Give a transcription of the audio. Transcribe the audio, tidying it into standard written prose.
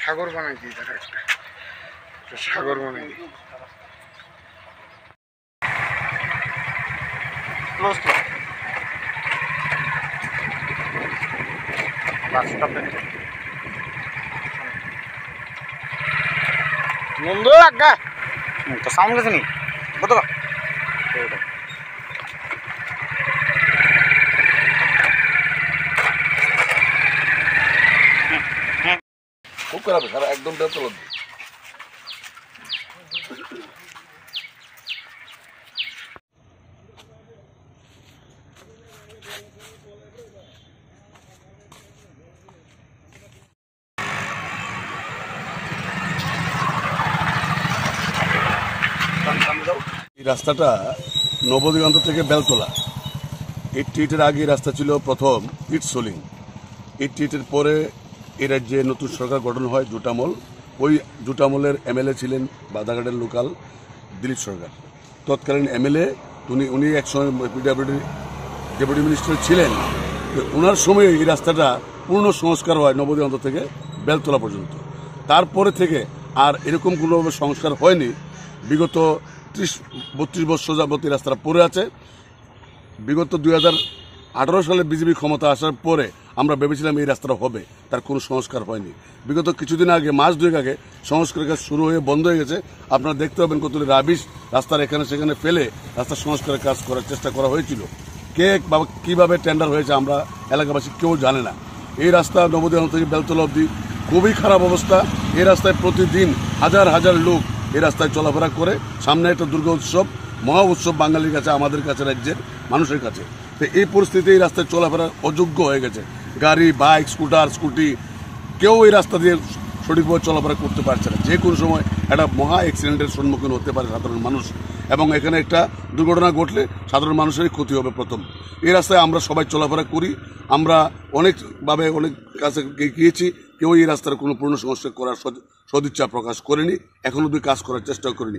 সাগর বানাই দিই, তারা একটা সাগর বানাই দিই। ముందు అక్క ఇంత సౌండ్ చేసి బతుక খুব খারাপ সারা একদম বেতল। এই রাস্তাটা নবদিগন্ত থেকে বেলতলা 88-এর আগে রাস্তা ছিল প্রথম ইটসোলিং। 88-এর পরে এই রাজ্যে নতুন সরকার গঠন হয় জুটামল। ওই জুটামলের এমএলএ ছিলেন বাধাঘাটের লোকাল দিলীপ সরকার, তৎকালীন এমএলএ। উনি একসময় ডেপুটি মিনিস্টার ছিলেন। ওনার সময় এই রাস্তাটা পূর্ণ সংস্কার হয় নবদিগন্ত থেকে বেলতলা পর্যন্ত। তারপরে থেকে আর এরকম কোনোভাবে সংস্কার হয়নি। বিগত 30-32 বছর যাবত এই রাস্তাটা পড়ে আছে। বিগত 2018 সালে বিজেপি ক্ষমতা আসার পরে আমরা ভেবেছিলাম এই রাস্তাটা হবে, তার কোনো সংস্কার হয়নি। বিগত কিছুদিন আগে, মাস দুয়েক আগে সংস্কারের কাজ শুরু হয়ে বন্ধ হয়ে গেছে। আপনারা দেখতে পাবেন কতগুলি রাবিশ রাস্তার এখানে সেখানে ফেলে রাস্তা সংস্কারের কাজ করার চেষ্টা করা হয়েছিল। কে বা কিভাবে টেন্ডার হয়েছে আমরা এলাকাবাসী কেউ জানে না। এই রাস্তা নবদিগন্ত থেকে বেলতলা অবধি খুবই খারাপ অবস্থা। এই রাস্তায় প্রতিদিন হাজার হাজার লোক এই রাস্তায় চলাফেরা করে। সামনে একটা দুর্গা উৎসব, মহা উৎসব বাঙালির কাছে, আমাদের কাছে, রাজ্যের মানুষের কাছে। তো এই পরিস্থিতি এই রাস্তায় চলাফেরা অযোগ্য হয়ে গেছে। গাড়ি, বাইক, স্কুটার, স্কুটি কেউ এই রাস্তা দিয়ে সঠিকভাবে চলাফেরা করতে পারছে না। যে কোনো সময় একটা মহা অ্যাক্সিডেন্টের সম্মুখীন হতে পারে সাধারণ মানুষ, এবং এখানে একটা দুর্ঘটনা ঘটলে সাধারণ মানুষেরই ক্ষতি হবে প্রথম। এই রাস্তায় আমরা সবাই চলাফেরা করি। আমরা অনেকভাবে অনেক কাছে গিয়েছি, কেউ এই রাস্তার কোনো পূর্ণ সংস্কার করার সদিচ্ছা প্রকাশ করেনি, এখনো কাজ করার চেষ্টা করেনি।